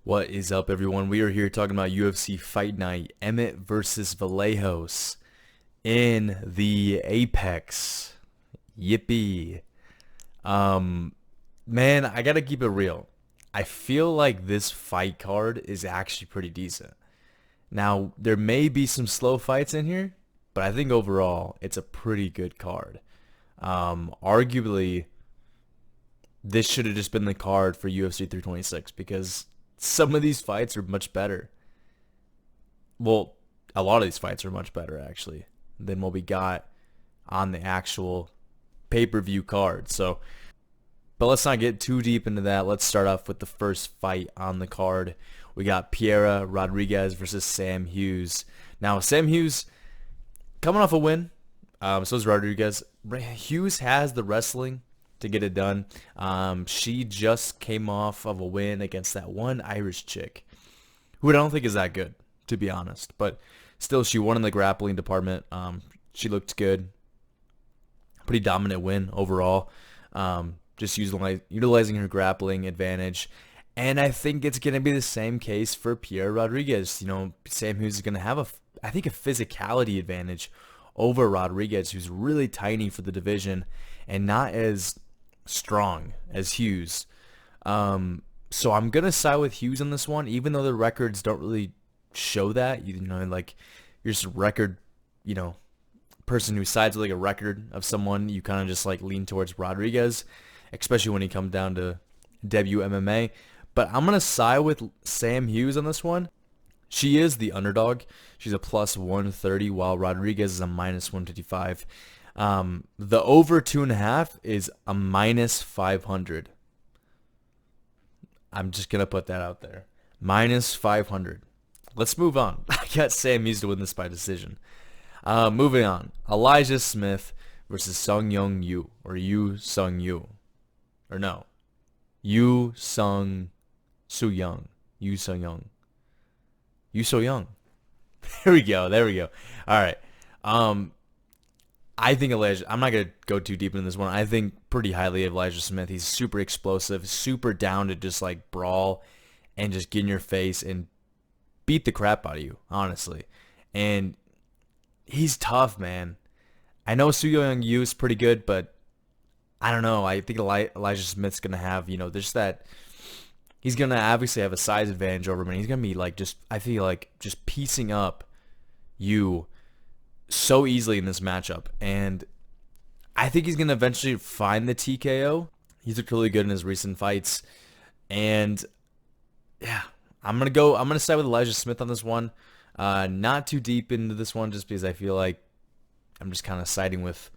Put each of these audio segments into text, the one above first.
What is up, everyone? We are here talking about UFC Fight Night, Emmet versus Vallejos in the Apex. Yippee. Um, man, I gotta keep it real. I feel like this fight card is actually pretty decent. Now, there may be some slow fights in here, but I think overall it's a pretty good card. Arguably, this should have just been the card for UFC 326 because some of these fights are much better. Well, a lot of these fights are much better actually than what we got on the actual pay-per-view card. But let's not get too deep into that. Let's start off with the first fight on the card. We got Piera Rodriguez versus Sam Hughes. Now, Sam Hughes coming off a win. So is Rodriguez. Hughes has the wrestling to get it done. She just came off of a win against that one Irish chick, who I don't think is that good, to be honest. But still, she won in the grappling department. She looked good. Pretty dominant win overall. Just utilizing her grappling advantage. And I think it's going to be the same case for Piera Rodriguez. You know, Sam Hughes is going to have, I think, a physicality advantage over Rodriguez, who's really tiny for the division and not as strong as Hughes. So I'm going to side with Hughes on this one, even though the records don't really show that. You know, like, you're just a record, you know, person who sides with like a record of someone. You kind of just like lean towards Rodriguez, especially when he comes down to debut MMA. But I'm going to side with Sam Hughes on this one. She is the underdog. She's a plus 130, while Rodriguez is a minus 155. The over 2.5 is a minus 500. I'm just going to put that out there. Minus 500. Let's move on. I got Sam Hughes to win this by decision. Moving on. Elijah Smith versus Sung Young Yu. Or Yu Sung Yu. Or no. Yu Sung Su Young. Yu Sung Young. You so young. There we go. There we go. All right. I think Elijah, I'm not going to go too deep into this one. I think pretty highly of Elijah Smith. He's super explosive, super down to just like brawl and just get in your face and beat the crap out of you, honestly. And he's tough, man. I know Su Young Yu is pretty good, but I don't know. I think Elijah Smith's going to have, you know, just that. He's going to obviously have a size advantage over him, and he's going to be like I feel like just piecing up you so easily in this matchup. And I think he's going to eventually find the TKO. He's looked really good in his recent fights. And yeah, I'm going to side with Elijah Smith on this one. Not too deep into this one just because I feel like I'm just kind of siding with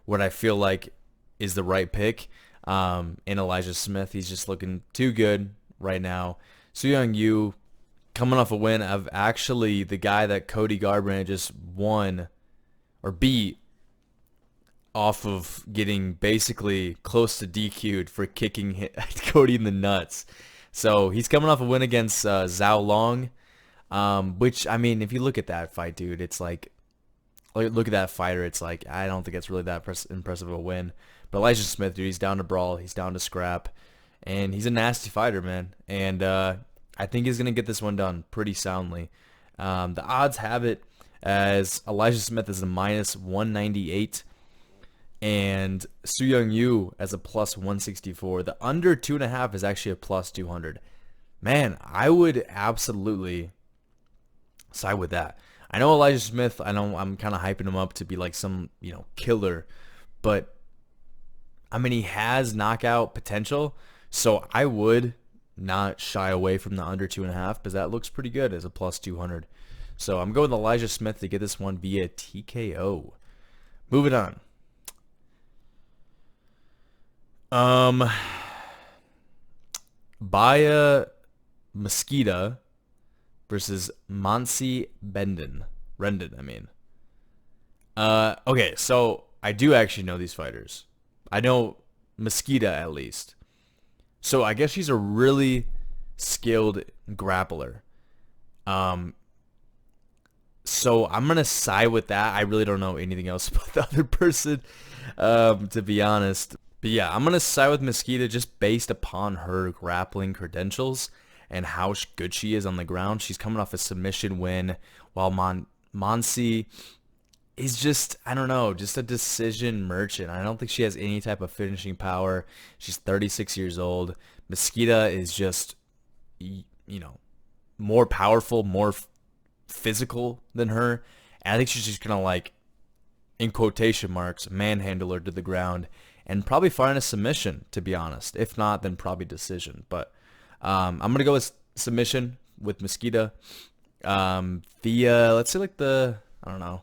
what I feel like is the right pick. In Elijah Smith, he's just looking too good right now. Su Young Yu coming off a win of actually the guy that Cody Garbrandt just won or beat off of getting basically close to DQ'd for kicking Cody in the nuts. So he's coming off a win against Zhao Long, which, I mean, if you look at that fight, dude, it's like, look at that fighter. It's like, I don't think it's really that impressive of a win. But Elijah Smith, dude, he's down to brawl. He's down to scrap. And he's a nasty fighter, man. And I think he's going to get this one done pretty soundly. The odds have it as Elijah Smith is a minus 198 and Su Young Yu as a plus 164. The under 2.5 is actually a plus 200. Man, I would absolutely side with that. I know Elijah Smith, I'm kind of hyping him up to be like some, you know, killer. But, I mean, he has knockout potential. So I would not shy away from the under 2.5 because that looks pretty good as a plus 200. So I'm going with Elijah Smith to get this one via TKO. Moving on. Baya Mosqueda versus Mansi Rendon, I mean. Okay, so I do actually know these fighters. I know Mosqueda at least. So I guess she's a really skilled grappler. So I'm going to side with that. I really don't know anything else about the other person, to be honest. But yeah, I'm going to side with Mosqueda just based upon her grappling credentials. and how good she is on the ground. She's coming off a submission win, while Monsi is just, I don't know, just a decision merchant. I don't think she has any type of finishing power. She's 36 years old. Mosquito is just, more powerful, more physical than her. And I think she's just going to, like, in quotation marks, manhandle her to the ground and probably find a submission, to be honest. If not, then probably decision. But I'm going to go with submission with Mosquito. Let's say like I don't know.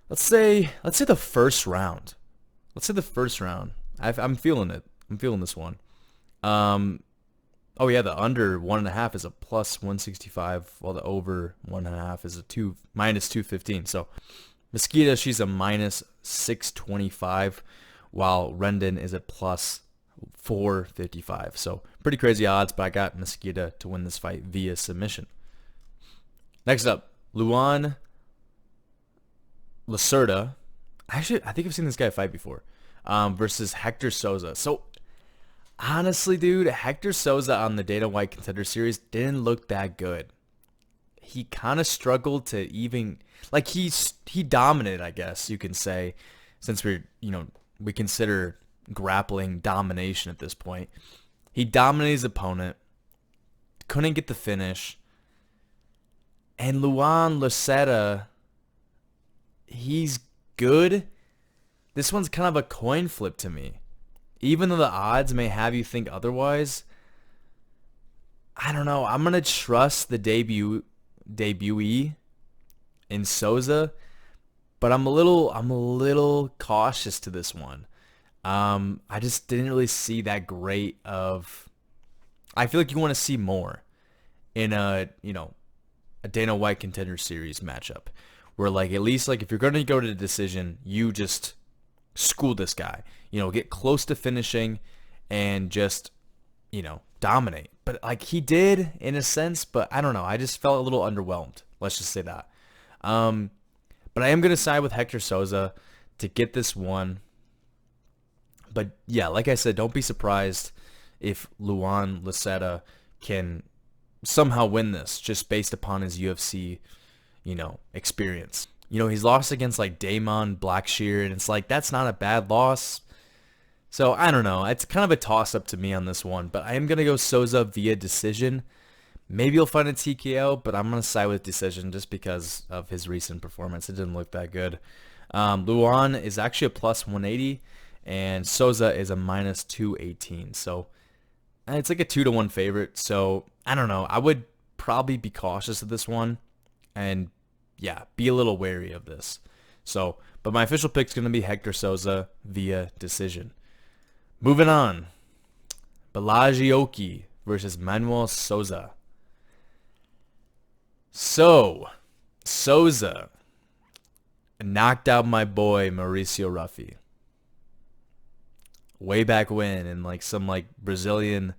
Let's say the first round. I'm feeling it. I'm feeling this one. Oh yeah, the under 1.5 is a plus 165, while the over 1.5 is a minus 215. So Mosquito, she's a minus 625, while Rendon is a plus 455. So pretty crazy odds, but I got Mosquito to win this fight via submission. Next up, Luan Lacerda. Actually, I think I've seen this guy fight before. Versus Hector Souza. So honestly, dude, Hector Souza on the Dana White Contender Series didn't look that good. He kind of struggled to even, like, he dominated, I guess you can say, since we consider grappling domination at this point. He dominated his opponent, couldn't get the finish, and Luan Lacerda, he's good. This one's kind of a coin flip to me. Even though the odds may have you think otherwise, I don't know. I'm going to trust the debutee in Souza, but I'm a little cautious to this one. I just didn't really see that great of. I feel like you want to see more in a Dana White Contender Series matchup, where, like, at least, like, if you're going to go to the decision, you just school this guy, get close to finishing and just, dominate. But, like, he did in a sense, but I don't know. I just felt a little underwhelmed. Let's just say that. But I am going to side with Hector Souza to get this one. But yeah, like I said, don't be surprised if Luan Lacerda can somehow win this just based upon his UFC, experience. He's lost against like Damon Blackshear, and it's like, that's not a bad loss. So I don't know. It's kind of a toss-up to me on this one, but I am going to go Souza via decision. Maybe you'll find a TKO, but I'm going to side with decision just because of his recent performance. It didn't look that good. Luan is actually a plus 180, and Souza is a minus 218. So it's like a 2-1 favorite. So I don't know. I would probably be cautious of this one, and yeah, be a little wary of this. So, but my official pick is going to be Hector Souza via decision. Moving on, Vallejos versus Manuel Souza. So, Souza knocked out my boy Mauricio Ruffy way back when in like some like Brazilian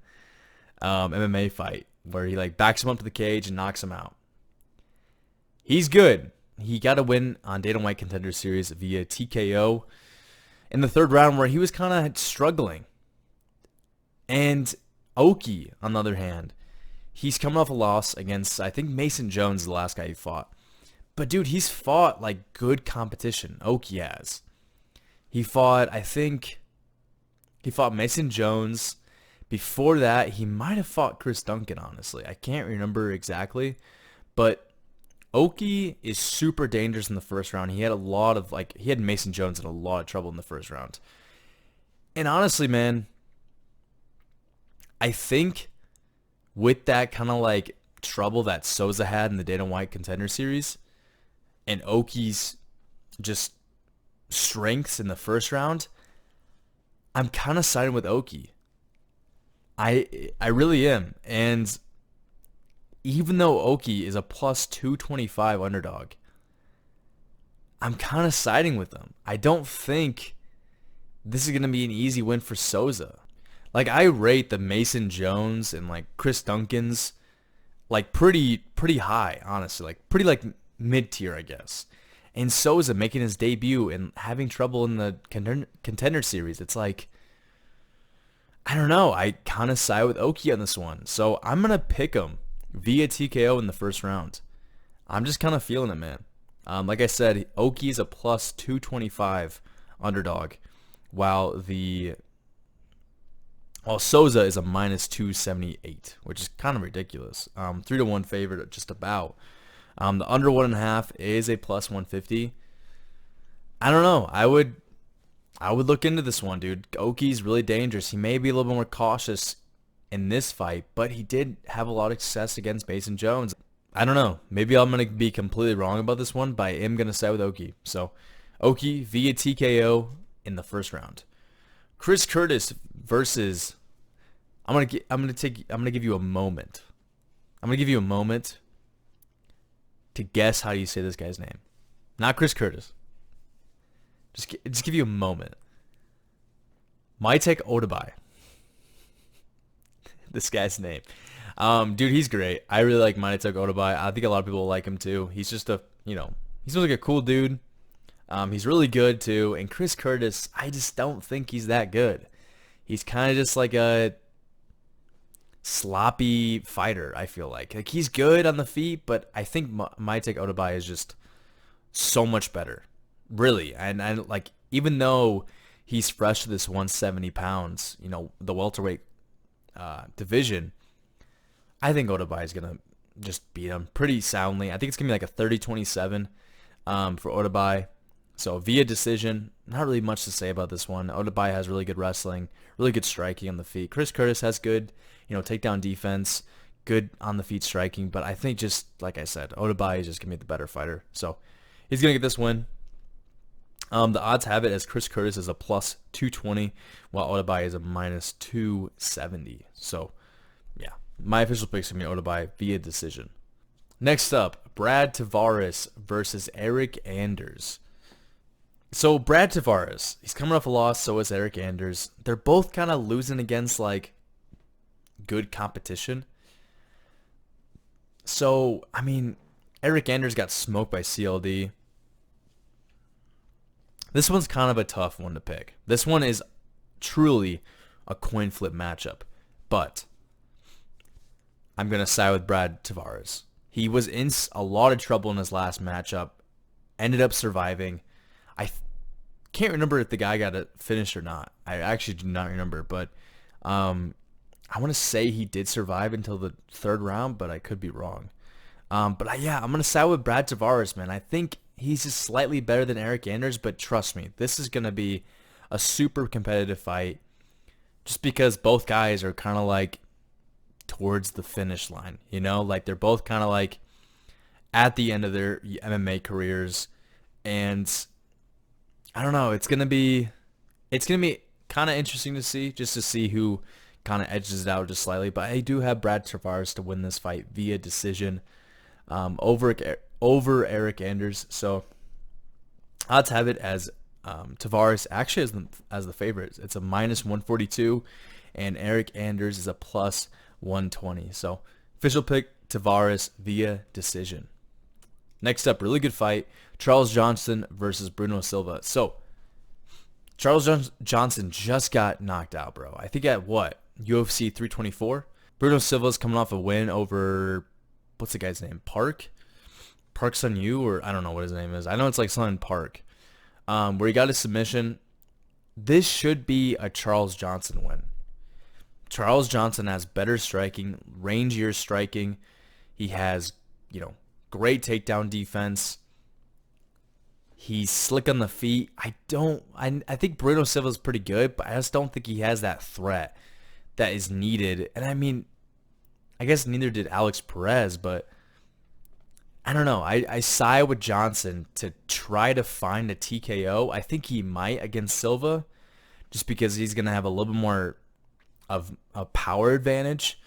MMA fight where he like backs him up to the cage and knocks him out. He's good. He got a win on Dana White Contender Series via TKO in the third round where he was kind of struggling. And Oki, on the other hand, he's coming off a loss against, I think, Mason Jones, the last guy he fought. But, dude, he's fought, like, good competition. Oki has. He fought Mason Jones. Before that, he might have fought Chris Duncan, honestly. I can't remember exactly. But Oki is super dangerous in the first round. He had he had Mason Jones in a lot of trouble in the first round. And honestly, man, I think with that kind of like trouble that Souza had in the Dana White Contender Series and Oki's just strengths in the first round, I'm kind of siding with Oki. I really am. And even though Oki is a plus 225 underdog, I'm kind of siding with them. I don't think this is going to be an easy win for Souza. Like, I rate the Mason Jones and like Chris Duncan's like pretty high, honestly. Like pretty like mid-tier, I guess. And Souza making his debut and having trouble in the contender series. It's like, I don't know. I kind of side with Oki on this one. So I'm going to pick him via TKO in the first round. I'm just kind of feeling it, man. Like I said, Oki's a plus 225 underdog, while Souza is a minus 278, which is kind of ridiculous. 3-1 favorite, just about. The under 1.5 is a plus 150. I don't know. I would look into this one, dude. Oki's really dangerous. He may be a little bit more cautious in this fight, but he did have a lot of success against Mason Jones. I don't know. Maybe I'm going to be completely wrong about this one, but I am going to side with Oki. So, Oki via TKO in the first round. Chris Curtis versus I'm going to give you a moment. I'm going to give you a moment to guess how you say this guy's name. Not Chris Curtis. Just give you a moment. Maitek Odabai. This guy's name. Dude, he's great. I really like Maitek Odabai. I think a lot of people will like him too. He's just he's like a cool dude. He's really good too. And Chris Curtis, I just don't think he's that good. He's kind of just like a sloppy fighter, I feel like. Like, he's good on the feet, but I think Maitek Odabai is just so much better. Really. And like, even though he's fresh to this 170 pounds, the welterweight division, I think Odabai is going to just beat him pretty soundly. I think it's going to be like a 30-27 for Odabai. So via decision, not really much to say about this one. Odabai has really good wrestling, really good striking on the feet. Chris Curtis has good, takedown defense, good on the feet striking. But I think, just like I said, Odabai is just going to be the better fighter. So he's going to get this win. The odds have it as Chris Curtis is a plus 220, while Odabai is a minus 270. So, yeah, my official pick's going to be Odabai via decision. Next up, Brad Tavares versus Eric Anders. So Brad Tavares, he's coming off a loss, so is Eric Anders. They're both kind of losing against, like, good competition. So, I mean, Eric Anders got smoked by CLD. This one's kind of a tough one to pick. This one is truly a coin flip matchup. But I'm going to side with Brad Tavares. He was in a lot of trouble in his last matchup. Ended up surviving. I can't remember if the guy got it finished or not. I actually do not remember. But I want to say he did survive until the third round, but I could be wrong. But yeah, I'm going to side with Brad Tavares, man. I think he's just slightly better than Eric Anders, but trust me, this is going to be a super competitive fight just because both guys are kind of like towards the finish line, like they're both kind of like at the end of their MMA careers. And I don't know, it's going to be kind of interesting to see who kind of edges it out just slightly. But I do have Brad Tavares to win this fight via decision over Eric Anders. So odds have it as Tavares actually as the favorite. It's a minus 142, and Eric Anders is a plus 120. So official pick Tavares via decision. Next up, really good fight, Charles Johnson versus Bruno Silva. So Charles Johnson just got knocked out, bro. I think at UFC 324. Bruno Silva's coming off a win over, what's the guy's name? Park Sun-Yu, or I don't know what his name is. I know it's like Sun Park, where he got a submission. This should be a Charles Johnson win. Charles Johnson has better striking, rangier striking. He has, great takedown defense. He's slick on the feet. I think Bruno Silva's pretty good, but I just don't think he has that threat that is needed. And I mean, I guess neither did Alex Perez, but I don't know. I side with Johnson to try to find a TKO. I think he might against Silva just because he's going to have a little bit more of a power advantage.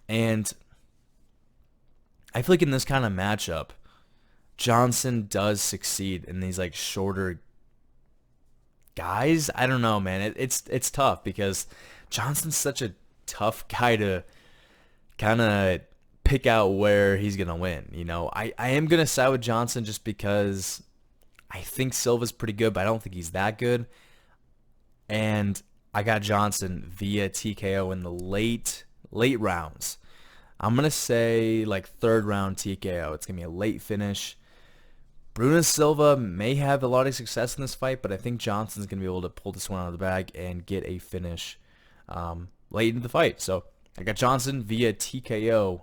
And I feel like in this kind of matchup, Johnson does succeed in these like shorter guys. I don't know, man. It's tough because Johnson's such a tough guy to kind of pick out where he's going to win. I am going to side with Johnson just because I think Silva's pretty good, but I don't think he's that good. And I got Johnson via TKO in the late rounds. I'm going to say like third round TKO. It's going to be a late finish. Bruno Silva may have a lot of success in this fight, but I think Johnson's going to be able to pull this one out of the bag and get a finish late into the fight. So I got Johnson via TKO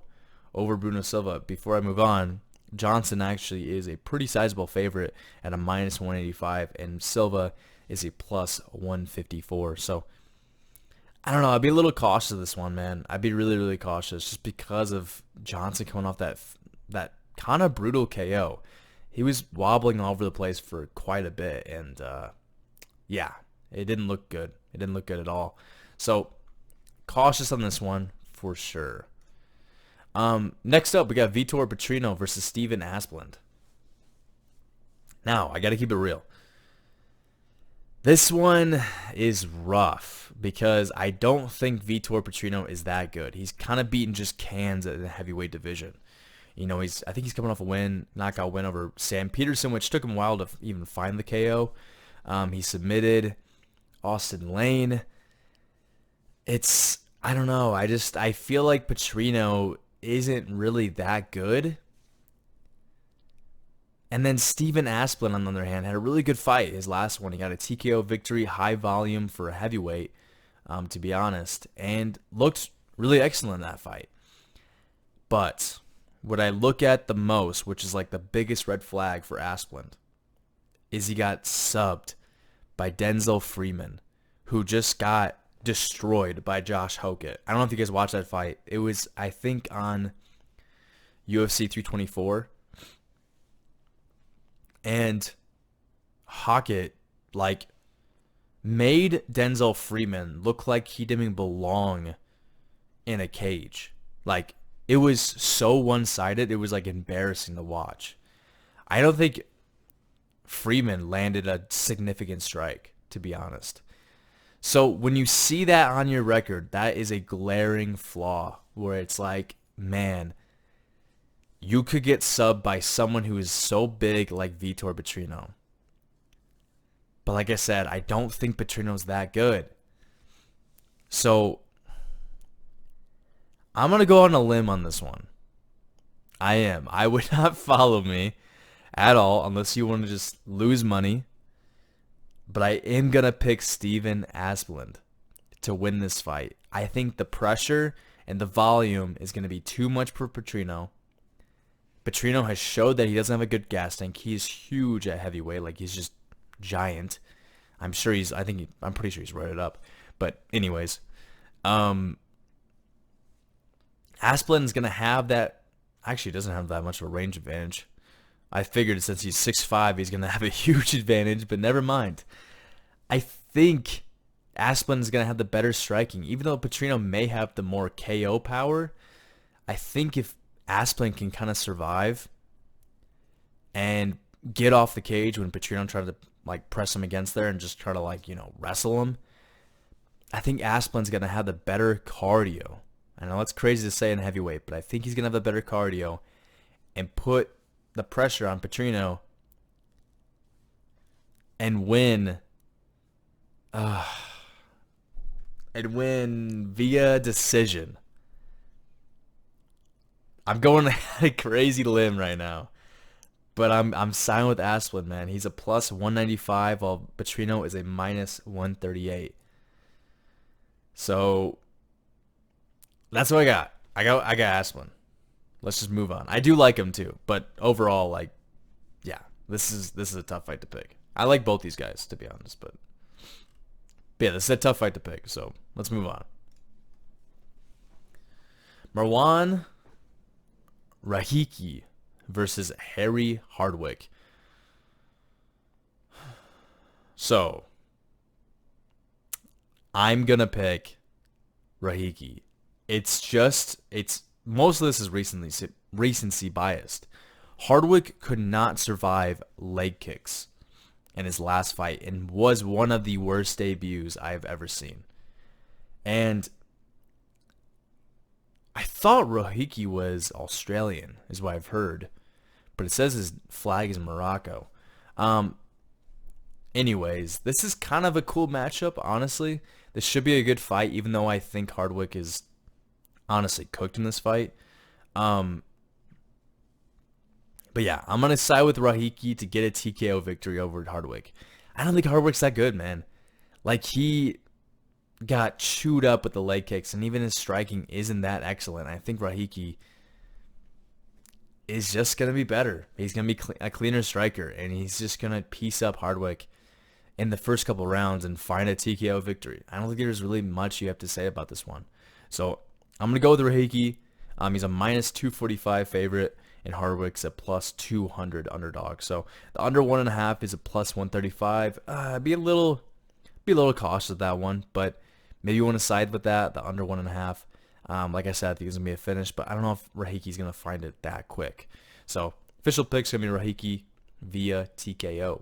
over Bruno Silva. Before I move on, Johnson actually is a pretty sizable favorite at a minus 185, and Silva is a plus 154. So I don't know. I'd be a little cautious of this one, man. I'd be really, really cautious just because of Johnson coming off that kind of brutal KO. He was wobbling all over the place for quite a bit, and yeah, it didn't look good. It didn't look good at all. So cautious on this one for sure. Next up, we got Vitor Petrino versus Steven Asplund. Now, I got to keep it real. This one is rough because I don't think Vitor Petrino is that good. He's kind of beaten just cans in the heavyweight division. You know, I think he's coming off a knockout win over Sam Peterson, which took him a while to even find the KO. He submitted Austin Lane. I don't know. I feel like Petrino isn't really that good. And then Steven Asplund, on the other hand, had a really good fight. His last one, he got a TKO victory, high volume for a heavyweight, to be honest, and looked really excellent in that fight. But what I look at the most, which is like the biggest red flag for Asplund, is he got subbed by Denzel Freeman, who just got destroyed by Josh Hokett. I don't know if you guys watched that fight. It was, I think, on UFC 324. And Hokett, like, made Denzel Freeman look like he didn't belong in a cage. Like, it was so one-sided, it was, like, embarrassing to watch. I don't think Freeman landed a significant strike, to be honest. So when you see that on your record, that is a glaring flaw where it's like, man, you could get subbed by someone who is so big like Vitor Petrino. But like I said, I don't think Petrino's that good. So I'm going to go on a limb on this one. I am. I would not follow me at all unless you want to just lose money. But I am going to pick Steven Asplund to win this fight. I think the pressure and the volume is going to be too much for Petrino. Petrino has showed that he doesn't have a good gas tank. He's huge at heavyweight. Like, he's just giant. I'm pretty sure he's roided up. But anyways, Asplund's going to have that. Actually, he doesn't have that much of a range advantage. I figured since he's 6'5", he's going to have a huge advantage, but never mind. I think Asplund's going to have the better striking. Even though Petrino may have the more KO power, I think if Asplund can kind of survive and get off the cage when Petrino tries to like press him against there and just try to like, you know, wrestle him, I think Asplund's going to have the better cardio. I know it's crazy to say in heavyweight, but I think he's going to have the better cardio and put the pressure on Petrino and win via decision. I'm going on a crazy limb right now, but I'm siding with Asplund, man. He's a plus 195 while Petrino is a minus 138. So that's what I got. I got Asplund. Let's just move on. I do like him too, but overall, like, yeah, this is a tough fight to pick. I like both these guys, to be honest, but yeah, this is a tough fight to pick. So let's move on. Marwan Rahiki versus Harry Hardwick. So I'm gonna pick Rahiki. It's most of this is recency biased. Hardwick could not survive leg kicks in his last fight and was one of the worst debuts I've ever seen. And I thought Rahiki was Australian, is what I've heard, but it says his flag is Morocco. Anyways, this is kind of a cool matchup, honestly. This should be a good fight, even though I think Hardwick is honestly cooked in this fight. Um, but yeah, I'm gonna side with Rahiki to get a TKO victory over Hardwick. I don't think Hardwick's that good, man. Like, he got chewed up with the leg kicks, and even his striking isn't that excellent. I think Rahiki is just going to be better. He's going to be a cleaner striker, and he's just going to piece up Hardwick in the first couple rounds and find a TKO victory. I don't think there's really much you have to say about this one. So I'm going to go with Rahiki. He's a minus 245 favorite, and Hardwick's a plus 200 underdog. So the under 1.5 is a plus 135. Be a little cautious with that one, but maybe you want to side with that, the under 1.5. Like I said, I think it's going to be a finish, but I don't know if Rahiki's going to find it that quick. So official pick's going to be Rahiki via TKO.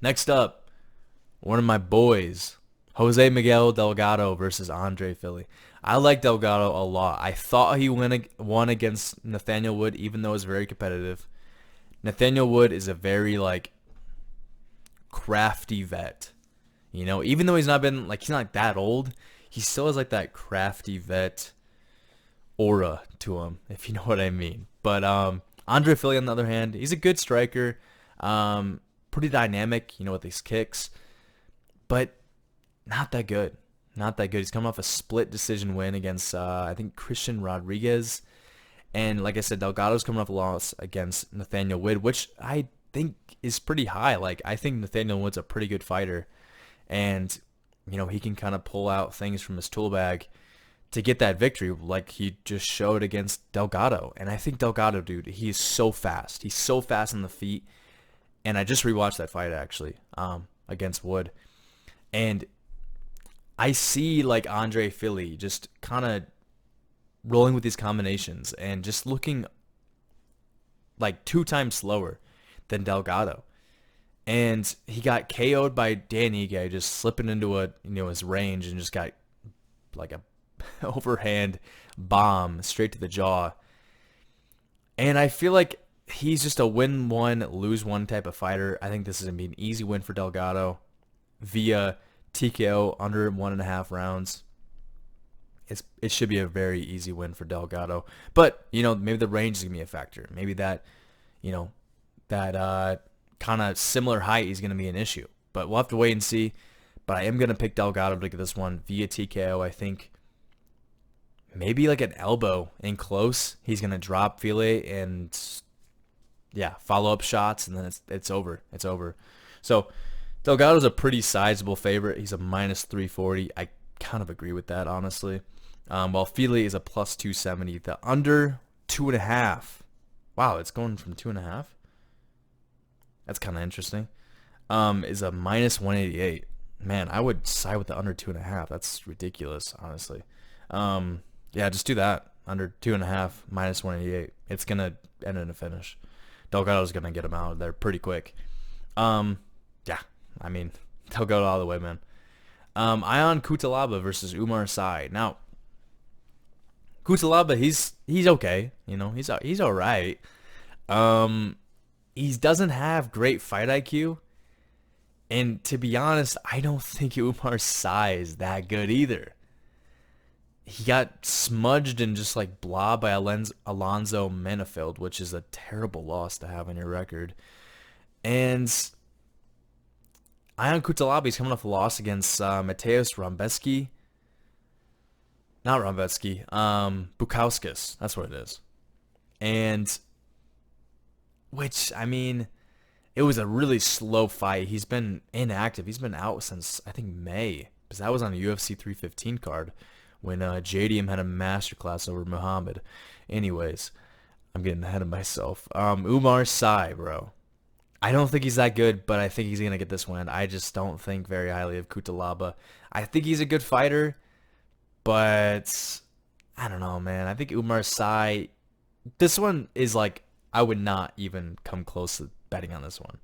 Next up, one of my boys, Jose Miguel Delgado versus Andre Fili. I like Delgado a lot. I thought he won against Nathaniel Wood, even though it was very competitive. Nathaniel Wood is a very, like, crafty vet. You know, even though he's not that old, he still has like that crafty vet aura to him, if you know what I mean. But Andre Fili, on the other hand, he's a good striker, pretty dynamic, you know, with these kicks, but not that good. Not that good. He's coming off a split decision win against I think Christian Rodriguez, and like I said, Delgado's coming off a loss against Nathaniel Wood, which I think is pretty high. Like, I think Nathaniel Wood's a pretty good fighter, and you know, he can kind of pull out things from his tool bag to get that victory, like he just showed against Delgado. And I think Delgado, dude, he is so fast. He's so fast on the feet. And I just rewatched that fight, actually, against Wood, and I see, like, Andre Fili just kind of rolling with these combinations and just looking like 2 times slower than Delgado. And he got KO'd by Dan Ige, just slipping into his range, and just got like a overhand bomb straight to the jaw. And I feel like he's just a win one, lose one type of fighter. I think this is gonna be an easy win for Delgado via TKO under 1.5 rounds. It should be a very easy win for Delgado. But, you know, maybe the range is gonna be a factor. Maybe that, you know, that kind of similar height is going to be an issue. But we'll have to wait and see. But I am going to pick Delgado to get this one via TKO. I think maybe like an elbow in close. He's going to drop Fili and, yeah, follow-up shots, and then it's over. It's over. So Delgado's a pretty sizable favorite. He's a minus 340. I kind of agree with that, honestly. While Fili is a plus 270. The under 2.5. Wow, it's going from 2.5? That's kind of interesting. Is a minus 188. Man, I would side with the under 2.5. That's ridiculous, honestly. Yeah, just do that. Under 2.5, minus 188. It's going to end in a finish. Delgado's going to get him out of there pretty quick. Yeah, I mean, Delgado all the way, man. Ion Cutelaba versus Umar Sy. Now, Cutelaba, he's okay. You know, he's all right. He doesn't have great fight IQ, and to be honest, I don't think Umar Sy is that good either. He got smudged and just like blah by Alonzo Menifeld, which is a terrible loss to have on your record. And Ion Cutelaba is coming off a loss against Mateusz Rombeski. Not Rombeski, Bukauskas. That's what it is. And which, I mean, it was a really slow fight. He's been inactive. He's been out since, I think, May. Because that was on a UFC 315 card when JDM had a masterclass over Muhammad. Anyways, I'm getting ahead of myself. Umar Sy, bro. I don't think he's that good, but I think he's going to get this win. I just don't think very highly of Cutelaba. I think he's a good fighter, but I don't know, man. I think Umar Sy, this one is like, I would not even come close to betting on this one.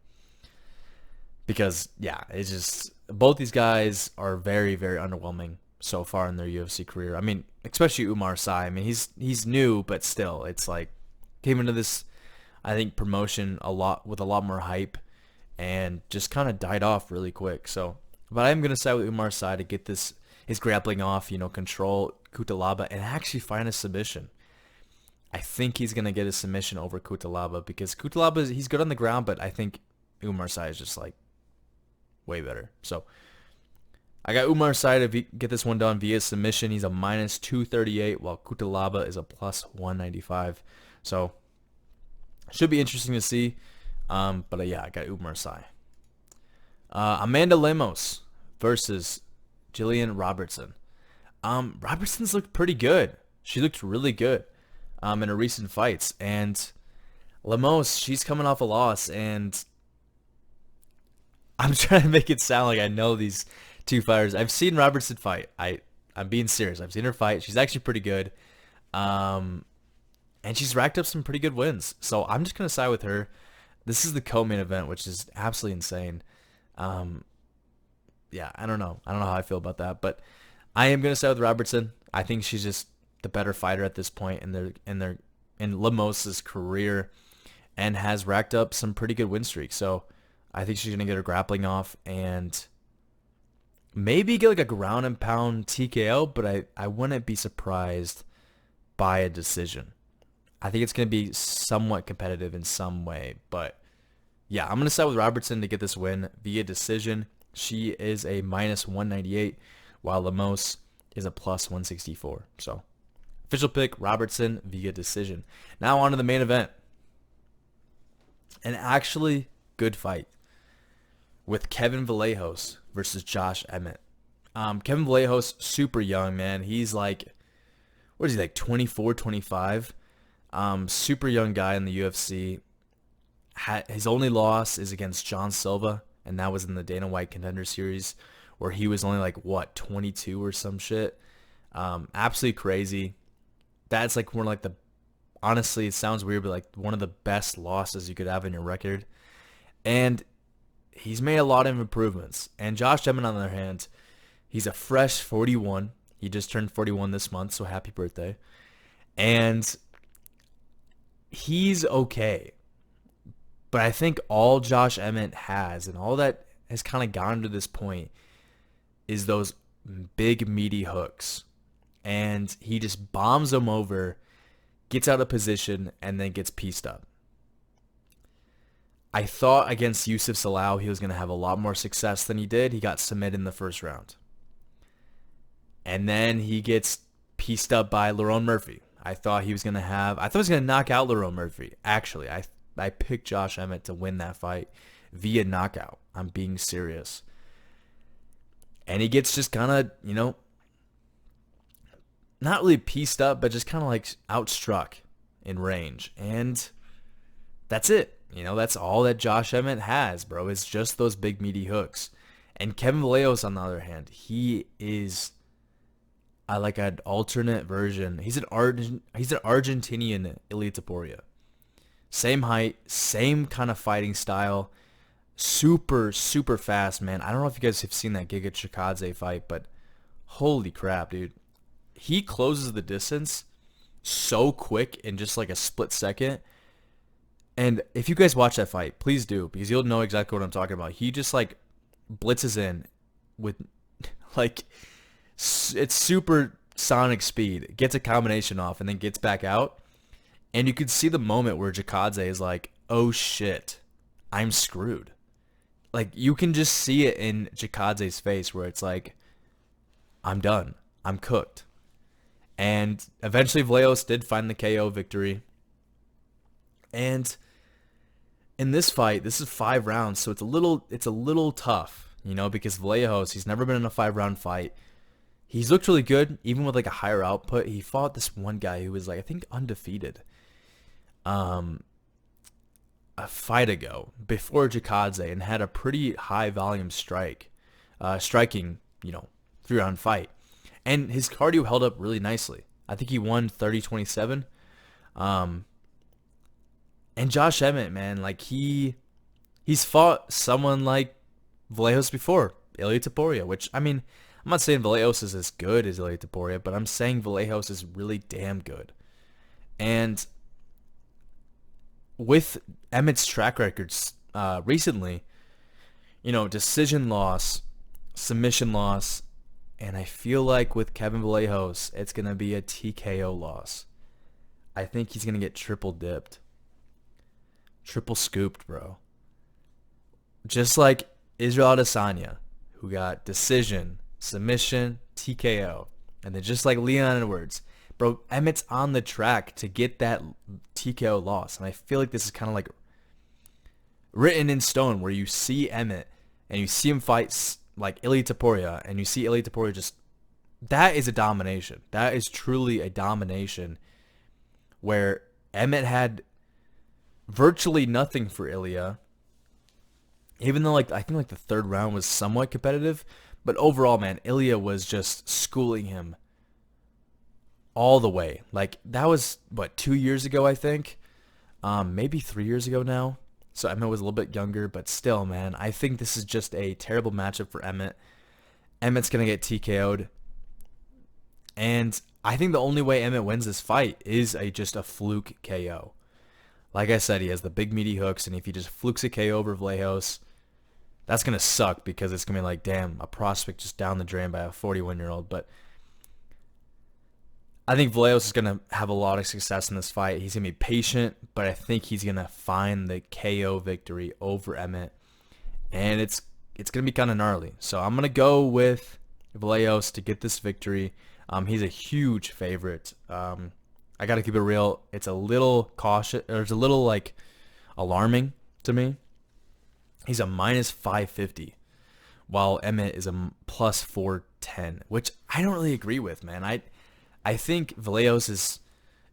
Because, yeah, it's just, both these guys are very, very underwhelming so far in their UFC career. I mean, especially Umar Sy. I mean, he's new, but still, it's like, came into this, I think, promotion with a lot more hype, and just kind of died off really quick. So But I'm going to side with Umar's side to get his grappling off, control Kutalaba, and actually find a submission. I think he's going to get a submission over Kutalaba because Kutalaba, he's good on the ground, but I think Umar's side is just like way better. So I got Umar's side to get this one done via submission. He's a minus 238, while Kutalaba is a plus 195. So should be interesting to see. But yeah, I got Umar's side. Amanda Lemos versus Jillian Robertson. Robertson's looked pretty good. She looked really good in her recent fights. And Lemos, she's coming off a loss. And I'm trying to make it sound like I know these two fighters. I've seen Robertson fight. I'm being serious. I've seen her fight. She's actually pretty good. And she's racked up some pretty good wins. So I'm just going to side with her. This is the co-main event, which is absolutely insane. Yeah, I don't know. I don't know how I feel about that, but I am gonna side with Robertson. I think she's just the better fighter at this point in Lemos's career, and has racked up some pretty good win streaks. So I think she's gonna get her grappling off and maybe get like a ground and pound TKO, but I wouldn't be surprised by a decision. I think it's gonna be somewhat competitive in some way, but yeah, I'm going to side with Robertson to get this win via decision. She is a minus 198, while Lemos is a plus 164. So, official pick, Robertson via decision. Now on to the main event. An actually good fight with Kevin Vallejos versus Josh Emmett. Kevin Vallejos, super young, man. He's like, what is he, like 24, 25? Super young guy in the UFC. His only loss is against John Silva, and that was in the Dana White Contender Series, where he was only like, 22 or some shit. Absolutely crazy. That's like one of like honestly, it sounds weird, but like one of the best losses you could have in your record. And he's made a lot of improvements. And Josh Emmett, on the other hand, he's a fresh 41. He just turned 41 this month, so happy birthday. And he's okay. But I think all Josh Emmett has, and all that has kind of gotten to this point, is those big meaty hooks. And he just bombs them over, gets out of position, and then gets pieced up. I thought against Yusuf Salau he was going to have a lot more success than he did. He got submitted in the first round. And then he gets pieced up by Lerone Murphy. I thought he was going to knock out Lerone Murphy. Actually, I picked Josh Emmett to win that fight via knockout. I'm being serious. And he gets just kind of, not really pieced up, but just kind of like outstruck in range. And that's it. That's all that Josh Emmett has, bro. It's just those big meaty hooks. And Kevin Vallejos, on the other hand, he is like an alternate version. He's an Argentinian Ilia Topuria. Same height, same kind of fighting style. Super, super fast, man. I don't know if you guys have seen that Giga Chikadze fight, but holy crap, dude. He closes the distance so quick in just like a split second. And if you guys watch that fight, please do, because you'll know exactly what I'm talking about. He just like blitzes in with like, it's super sonic speed, gets a combination off, and then gets back out. And you could see the moment where Chikadze is like, oh shit, I'm screwed. Like, you can just see it in Chikadze's face where it's like, I'm done. I'm cooked. And eventually Vallejos did find the KO victory. And in this fight, this is 5 rounds, so it's a little tough, because Vallejos, he's never been in a 5-round fight. He's looked really good, even with like a higher output. He fought this one guy who was like, I think, undefeated. A fight ago before Chikadze, and had a pretty high volume striking, 3-round fight. And his cardio held up really nicely. I think he won 30-27. And Josh Emmett, man, like he's fought someone like Vallejos before, Ilia Topuria, which, I mean, I'm not saying Vallejos is as good as Ilia Topuria, but I'm saying Vallejos is really damn good. And with Emmett's track records recently, decision loss, submission loss, and I feel like with Kevin Vallejos, it's going to be a TKO loss. I think he's going to get triple dipped. Triple scooped, bro. Just like Israel Adesanya, who got decision, submission, TKO. And then just like Leon Edwards, bro, Emmett's on the track to get that TKO loss. And I feel like this is kind of like written in stone, where you see Emmet and you see him fight like Ilia Topuria, and you see Ilia Topuria just, that is a domination. That is truly a domination, where Emmet had virtually nothing for Ilia. Even though, like, I think like the third round was somewhat competitive, but overall, man, Ilia was just schooling him all the way. Like, that was what, 2 years ago, I think, maybe 3 years ago now. So Emmet was a little bit younger, but still, man, I think this is just a terrible matchup for Emmet. Emmet's gonna get TKO'd, and I think the only way Emmet wins this fight is just a fluke KO. Like I said, he has the big meaty hooks, and if he just flukes a KO over Vallejos, that's going to suck, because it's going to be like, damn, a prospect just down the drain by a 41-year-old. But I think Vallejos is going to have a lot of success in this fight. He's going to be patient, but I think he's going to find the KO victory over Emmet, and it's going to be kind of gnarly. So I'm going to go with Vallejos to get this victory. He's a huge favorite. I got to keep it real. It's a little cautious, or it's a little like alarming to me. He's a minus 550, while Emmet is a plus 410, which I don't really agree with, man. I think Vallejos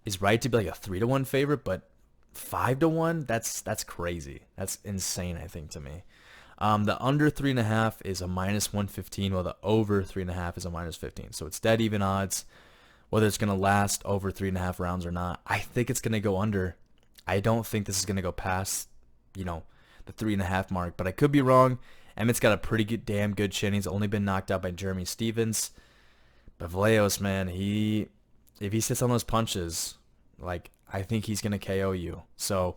is right to be like a 3-1 favorite, but 5-1, that's crazy. That's insane, I think, to me. The under 3.5 is a minus 115, while the over 3.5 is a minus 15. So it's dead even odds. Whether it's going to last over 3.5 rounds or not, I think it's going to go under. I don't think this is going to go past, the 3.5 mark, but I could be wrong. Emmett's got a pretty good, damn good chin. He's only been knocked out by Jeremy Stevens. But Vallejos, man, if he sits on those punches, like, I think he's going to KO you. So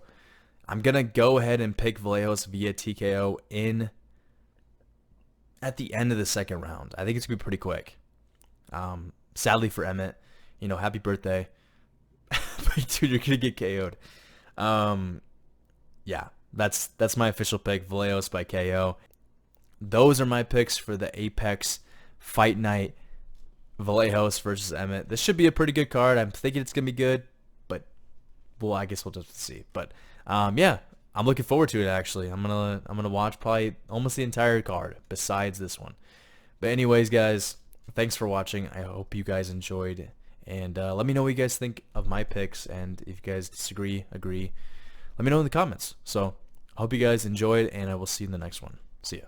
I'm going to go ahead and pick Vallejos via TKO at the end of the second round. I think it's going to be pretty quick. Sadly for Emmet, happy birthday. But dude, you're going to get KO'd. Yeah, that's my official pick, Vallejos by KO. Those are my picks for the Apex Fight Night, Vallejos versus Emmet. This should be a pretty good card. I'm thinking it's going to be good, but well, I guess we'll just see. But yeah, I'm looking forward to it, actually. I'm gonna watch probably almost the entire card besides this one. But anyways, guys, thanks for watching. I hope you guys enjoyed, and let me know what you guys think of my picks, and if you guys disagree, agree, let me know in the comments. So I hope you guys enjoyed, and I will see you in the next one. See ya.